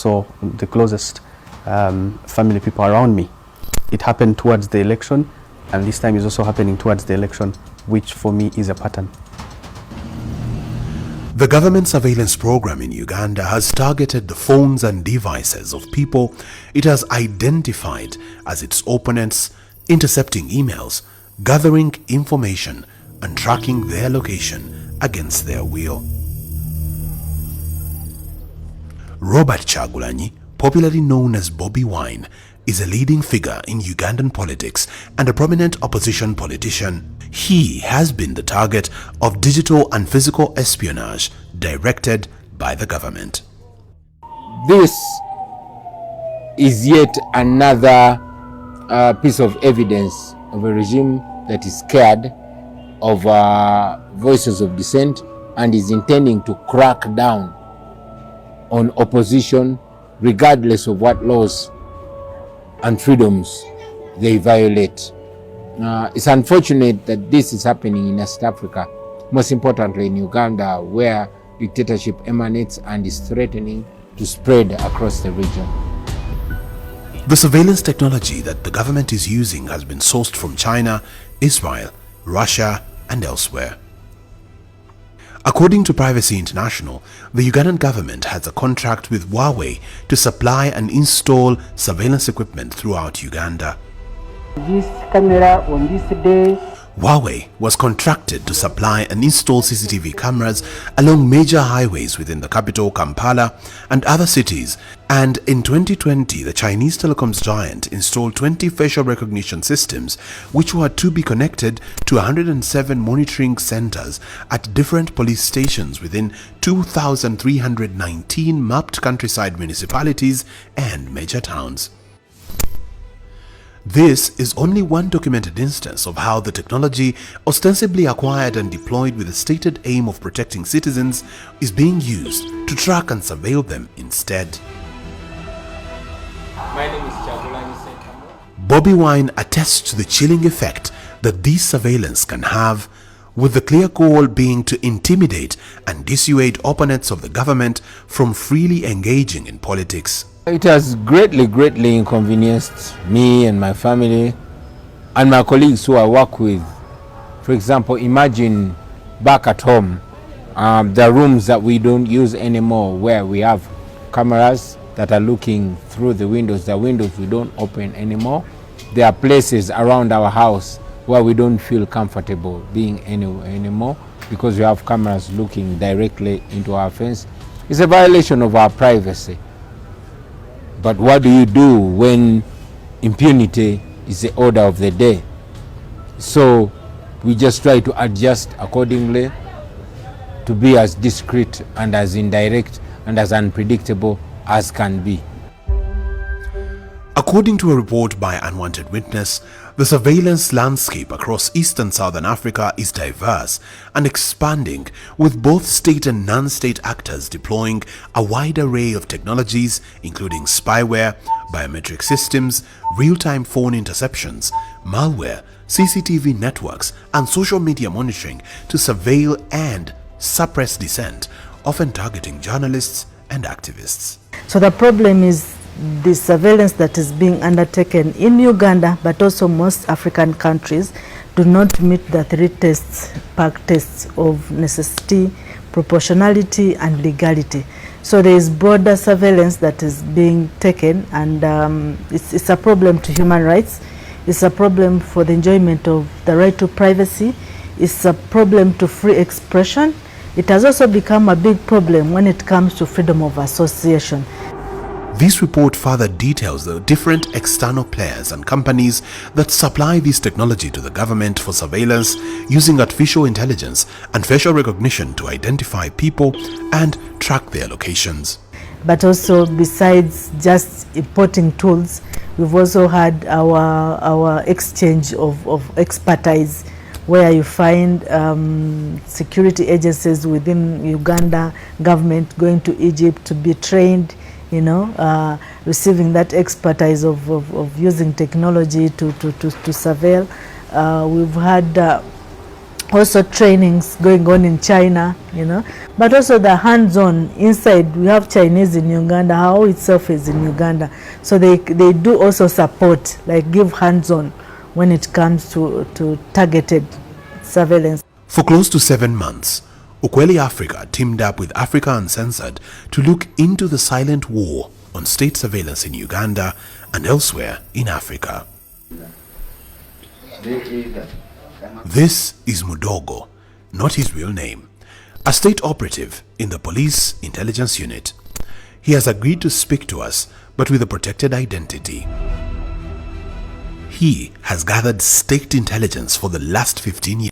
also the closest family people around me. It happened towards the election, and this time is also happening towards the election, which for me is a pattern. The government surveillance program in Uganda has targeted the phones and devices of people it has identified as its opponents, intercepting emails, gathering information, and tracking their location against their will. Robert KYAGULANYI, popularly known as Bobiwine, is a leading figure in Ugandan politics and a prominent opposition politician. He has been the target of digital and physical espionage directed by the government. This is yet another piece of evidence of a regime that is scared of voices of dissent and is intending to crack down on opposition regardless of what laws and freedoms they violate. It's unfortunate that this is happening in East Africa, most importantly in Uganda, where dictatorship emanates and is threatening to spread across the region. The surveillance technology that the government is using has been sourced from China, Israel, Russia, and elsewhere. According to Privacy International, the Ugandan government has a contract with Huawei to supply and install surveillance equipment throughout Uganda. This camera on this day. Huawei was contracted to supply and install CCTV cameras along major highways within the capital Kampala and other cities, and in 2020 the Chinese telecoms giant installed 20 facial recognition systems which were to be connected to 107 monitoring centers at different police stations within 2,319 mapped countryside municipalities and major towns. This is only one documented instance of how the technology, ostensibly acquired and deployed with the stated aim of protecting citizens, is being used to track and surveil them instead. My name is KYAGULANYI SENTAMU. Bobiwine attests to the chilling effect that this surveillance can have, with the clear goal being to intimidate and dissuade opponents of the government from freely engaging in politics. It has greatly inconvenienced me and my family and my colleagues who I work with. For example, imagine back at home, the rooms that we don't use anymore, where we have cameras that are looking through the windows we don't open anymore. There are places around our house where we don't feel comfortable being anymore because we have cameras looking directly into our fence. It's a violation of our privacy. But what do you do when impunity is the order of the day? So we just try to adjust accordingly to be as discreet and as indirect and as unpredictable as can be. According to a report by Unwanted Witness, the surveillance landscape across East and Southern Africa is diverse and expanding, with both state and non-state actors deploying a wide array of technologies including spyware, biometric systems, real-time phone interceptions, malware, CCTV networks, and social media monitoring to surveil and suppress dissent, often targeting journalists and activists. So the problem is the surveillance that is being undertaken in Uganda, but also most African countries, do not meet the three tests, PAC tests of necessity, proportionality, and legality. So there is broader surveillance that is being taken, and it's a problem to human rights. It's a problem for the enjoyment of the right to privacy. It's a problem to free expression. It has also become a big problem when it comes to freedom of association. This report further details the different external players and companies that supply this technology to the government for surveillance using artificial intelligence and facial recognition to identify people and track their locations. But also, besides just importing tools, we've also had our exchange of expertise, where you find security agencies within Uganda government going to Egypt to be trained, you know, receiving that expertise of using technology to surveil. We've had also trainings going on in China, you know, but also the hands-on inside. We have Chinese in Uganda, how itself is in Uganda, so they do also support, like give hands-on when it comes to targeted surveillance. For close to 7 months, Ukweli Africa teamed up with Africa Uncensored to look into the silent war on state surveillance in Uganda and elsewhere in Africa. This is Mudogo, not his real name, a state operative in the police intelligence unit. He has agreed to speak to us, but with a protected identity. He has gathered state intelligence for the last 15 years.